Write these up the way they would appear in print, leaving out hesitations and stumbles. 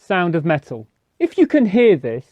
Sound of Metal. If you can hear this,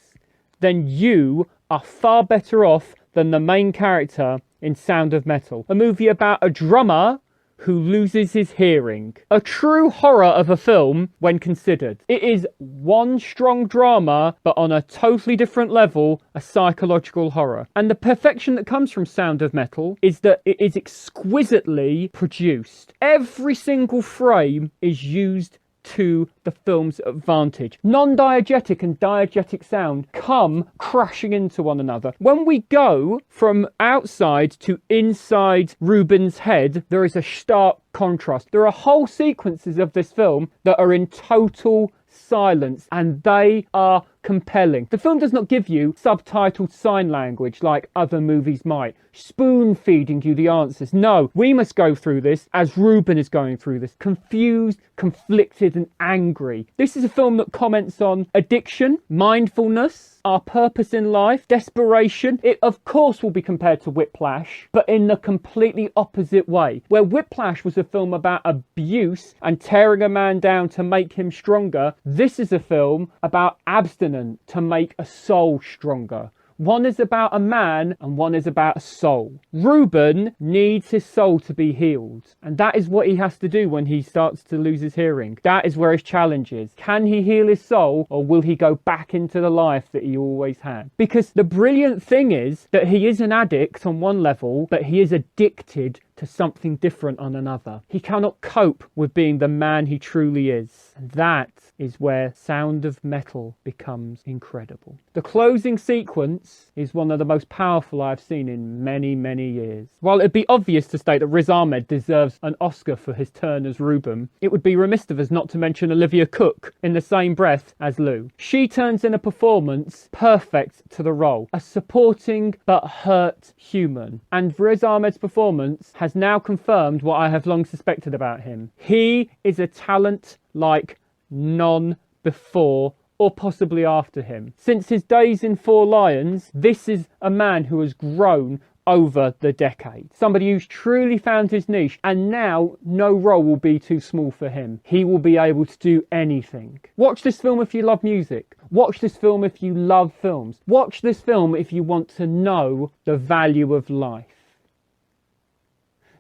then you are far better off than the main character in Sound of Metal, a movie about a drummer who loses his hearing. A true horror of a film when considered. It is one strong drama, but on a totally different level, a psychological horror. And the perfection that comes from Sound of Metal is that it is exquisitely produced. Every single frame is used to the film's advantage. Non-diegetic and diegetic sound come crashing into one another. When we go from outside to inside Ruben's head, there is a stark contrast. There are whole sequences of this film that are in total silence, and they are compelling. The film does not give you subtitled sign language like other movies might, spoon feeding you the answers. No, we must go through this as Ruben is going through this, confused, conflicted and angry. This is a film that comments on addiction, mindfulness, our purpose in life, desperation. It of course will be compared to Whiplash, but in the completely opposite way. Where Whiplash was a film about abuse and tearing a man down to make him stronger, this is a film about abstinence to make a soul stronger. One is about a man and one is about a soul. Ruben needs his soul to be healed. And that is what he has to do when he starts to lose his hearing. That is where his challenge is. Can he heal his soul, or will he go back into the life that he always had? Because the brilliant thing is that he is an addict on one level, but he is addicted to something different on another. He cannot cope with being the man he truly is. And that is where Sound of Metal becomes incredible. The closing sequence is one of the most powerful I've seen in many, many years. While it'd be obvious to state that Riz Ahmed deserves an Oscar for his turn as Ruben, it would be remiss of us not to mention Olivia Cooke in the same breath as Lou. She turns in a performance perfect to the role, a supporting but hurt human. And Riz Ahmed's performance has now confirmed what I have long suspected about him. He is a talent like none before or possibly after him. Since his days in Four Lions, this is a man who has grown over the decades. Somebody who's truly found his niche, and now no role will be too small for him. He will be able to do anything. Watch this film if you love music. Watch this film if you love films. Watch this film if you want to know the value of life.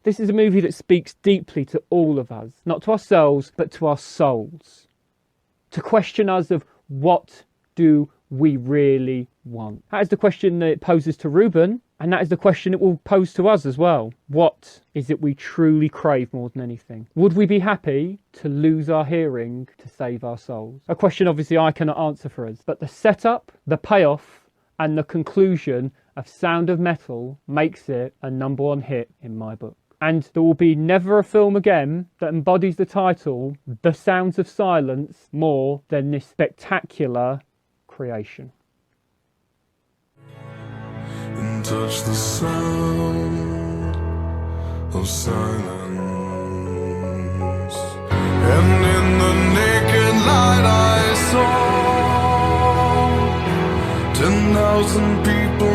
This is a movie that speaks deeply to all of us, not to ourselves, but to our souls. To question us of what do we really want? That is the question that it poses to Ruben, and that is the question it will pose to us as well. What is it we truly crave more than anything? Would we be happy to lose our hearing to save our souls? A question obviously I cannot answer for us, but the setup, the payoff, and the conclusion of Sound of Metal makes it a #1 hit in my book. And there will be never a film again that embodies the title, The Sounds of Silence, more than this spectacular creation. And touch the sound of silence, and in the naked light I saw 10,000 people